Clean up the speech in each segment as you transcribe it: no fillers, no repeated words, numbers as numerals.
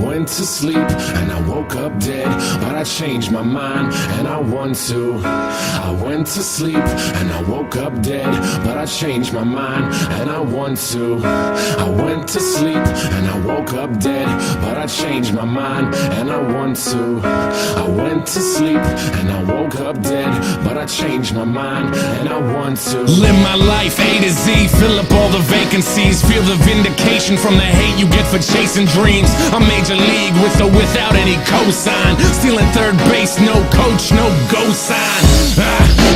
went to sleep and I woke up dead, but I changed my mind and I want to. I went to sleep and I woke up dead, but I changed my mind and I want to. I went to sleep and I woke up dead, but I changed my mind and I want to. I went to sleep and I woke up dead, but I changed my mind and I want to. Live my life A to Z, fill up all the vacancies, feel the vindication from the hate you get for chasing dreams. I'm major league with or without any cosign, stealing third base, no coach, no go sign.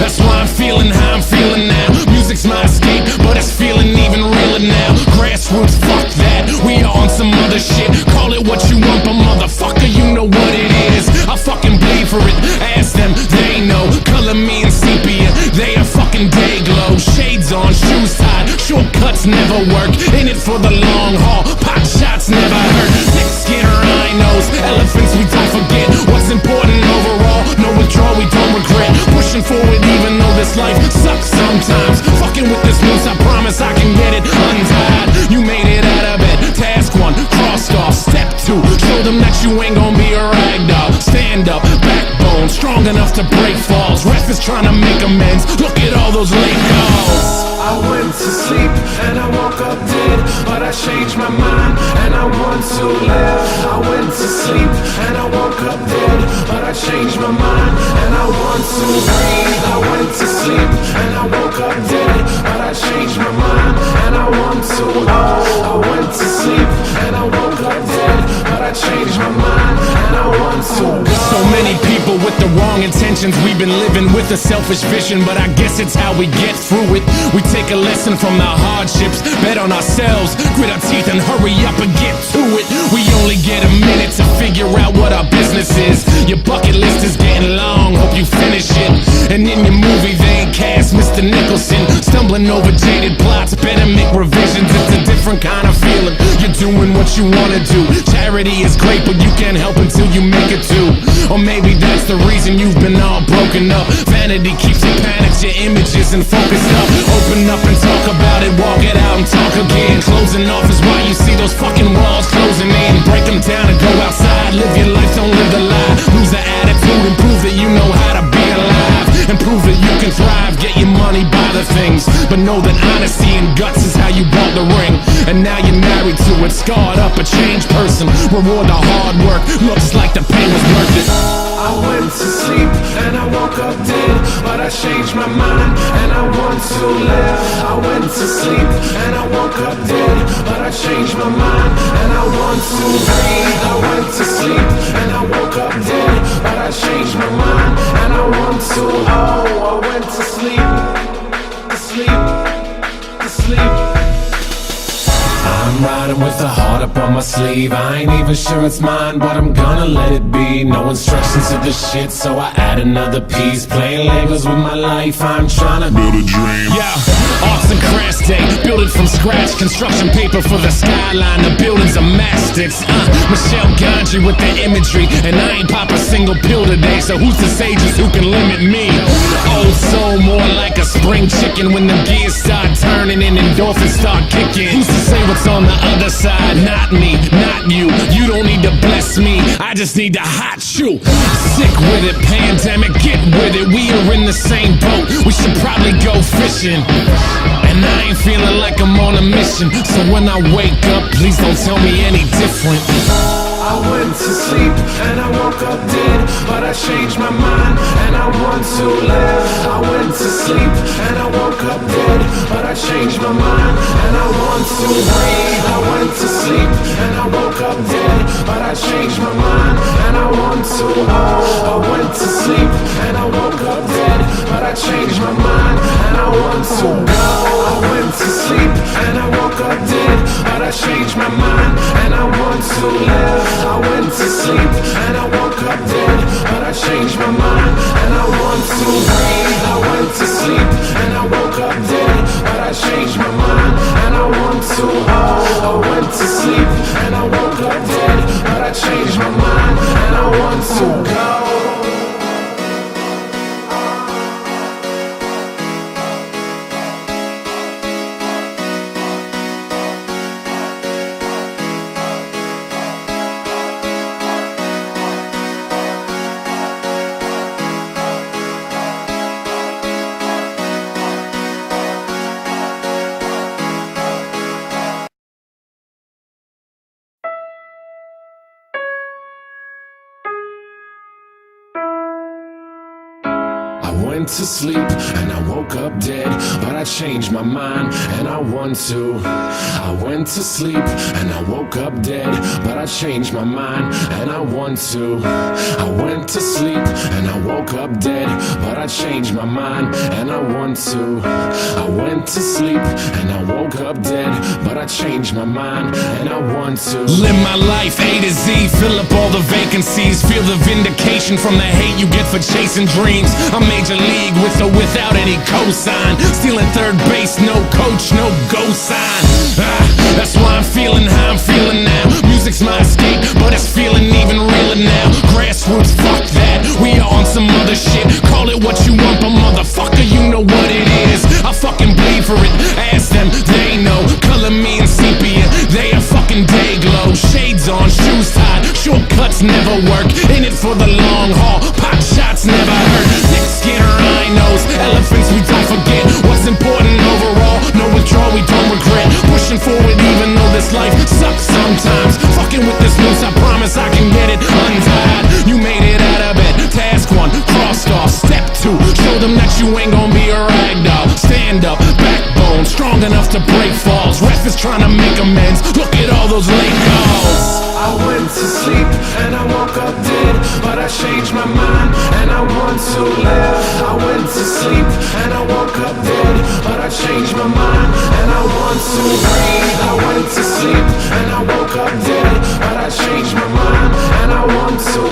That's why I'm feeling how I'm feeling now. Music's my escape, but it's feeling even realer now. Grassroots, fuck that, we are on some other shit. Call it what you want, but motherfucker, you know what it is. I fucking bleed for it, ask them, they know. Color me in sepia, they are fucking day glow. Shades on, shoes tied, shortcuts never work. In it for the long haul, pot shots never hurt. Thick skin, rhinos, elephants we don't forget. What's important overall, no withdrawal we don't regret. Pushing forward even though this life sucks sometimes. Fucking with this noose, I promise I can get it untied. You made it out of it, task 1, crossed off. Step 2, show them that you ain't gon' be a ragdoll. Stand up, backbone, strong enough to break falls. Ref is trying to make amends, look at all those late calls. I went to sleep and I woke up dead, but I changed my mind and I want to live. I went to sleep and I woke up dead, but I changed my mind and I want to breathe. I went to sleep and I woke up dead, but I changed my mind and I want to. I went to sleep and I woke up dead, but I changed my mind and I want to. So many people with the wrong intentions, we've been living with a selfish vision, but I guess it's how we get through it. We take a lesson from the hardships, bet on ourselves, grit our teeth and hurry up and get to it. We only get a minute to figure out what our business is. Your bucket list is getting long, hope you finish it. And in your movie they ain't cast Mr. Nicholson, stumbling over jaded plots, better make revisions. It's a different kind of feeling, you're doing what you wanna do. Charity is great, but you can't help until you make it too. Or maybe that's the reason you've been all broken up. Vanity keeps you panicked, your images and focused up. Open up and talk about it, walk it out and talk again. Closing off is why you see those fucking walls closing in. Break them down and go outside, live your life, don't live the lie. Lose the attitude and prove that you know how to be alive. And prove that you can thrive, get your money, buy the things. But know that honesty and guts is how you bought the ring. And now you're married to it, scarred up, a changed person. Reward the hard work, looks like the pain was worth it. I went to sleep and I woke up dead, but I changed my mind and I want to live. I went to sleep and I woke up dead, but I changed my mind and I want to breathe. I went to sleep and I woke up dead, but I changed my mind and I want to. Oh, I went to sleep, to sleep, to sleep. I'm riding with the heart up on my sleeve. I ain't even sure it's mine, but I'm gonna let it be. No instructions to the shit, so I add another piece. Playing Legos with my life, I'm trying to build a dream. Yeah, arts and crafts day, build it from scratch. Construction paper for the skyline, the buildings are mastics. Michelle Gondry with the imagery, and I ain't pop a single pill today, so who's the sages who can limit me? Old soul, more like a spring chicken. When the gears start turning and endorphins start kicking, who's to say what's on the other side? Not me, not you. You don't need to bless me, I just need to hot you. Sick with it, pandemic, get with it. We are in the same boat, we should probably go fishing. And I ain't feeling like I'm on a mission, so when I wake up, please don't tell me any different. I went to sleep and I woke up dead, but I changed my mind and I want to live. I went to sleep and I woke up dead, but I changed my mind and I want to breathe. I went to sleep and I woke up dead, but I changed my mind and I want to. Oh, I went to sleep and I woke up dead, but I changed my mind and I want to. I went to sleep and I woke up dead, but I changed my mind and I want to live. I went to sleep and I woke up dead, but I changed my mind and I want to breathe. I went to sleep and I woke up dead, but I changed my mind and I want to. Oh, I went to sleep and I woke up dead, but I changed my mind and I want to go. went to sleep and I woke up dead, but I changed my mind and I want to. I went to sleep and I woke up dead, but I changed my mind and I want to. I went to sleep and I woke up dead, but I changed my mind and I want to. I went to sleep and I woke up dead, but I changed my mind and I want to. Live my life A to Z, fill up all the vacancies. Feel the vindication from the hate you get for chasing dreams. I'm major league with or without any cosign. Stealing third base, no coach, no go sign. That's why I'm feeling how I'm feeling now. Music's my escape, but it's feeling even realer now. Grassroots, fuck that, we are on some other shit. Call it what you want, but motherfucker, you know what it is. I fucking bleed for it, ask them, they know. Color me in sepia, they a fucking day glow. Shades on, shoes tied, shortcuts never work. In it for the long haul, pot shots never hurt. Thick skin or rhinos, elephants we don't forget. What's important overall, no withdrawal we don't regret. Pushing forward even though this life sucks sometimes. Fucking with this noose, I promise I can get it untied. You made it out of bed, task one, crossed off. Step two, show them that you ain't gon' be a ragdoll. Stand up, backbone, strong enough to break falls. Ref is trying to make amends, look at all those late calls. I went to sleep and I woke up dead, but I changed my mind and I want to live. I went to sleep and I woke up dead, but I changed my mind and I want to breathe. I went to sleep and I woke up dead, but I changed my mind and I want to.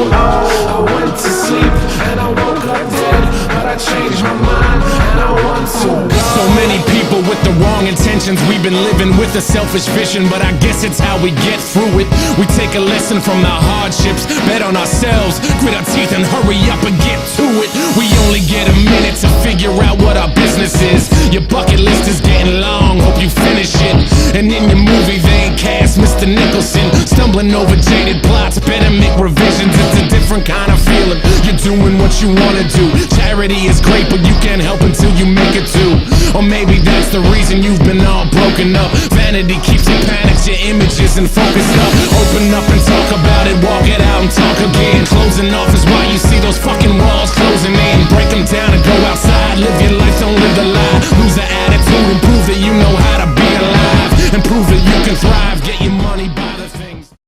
I went to sleep and I woke up dead, but I changed my mind and I want to. So many people with the wrong intentions. We've been living with a selfish vision, but I guess it's how we get through it. We take a lesson from the hardships, bet on ourselves, grit our teeth and hurry up and get to it. We only get a minute to figure out what our business is. Your bucket list is getting long, hope you finish it. And in your movie they ain't cast Mr. Nicholson. Stumbling over jaded plots, better make revisions. It's a different kind of feeling, you're doing what you wanna do. Charity is great, but you can't help until you make it too. Or maybe that's the reason you've been all broken up. Vanity keeps you panicked, your images and focused up. Open up and talk about it, walk it out and talk again. Closing off is why you see those fucking walls closing in. Break them down and go outside, live your life, don't live the lie. Lose the attitude and prove that you know how to be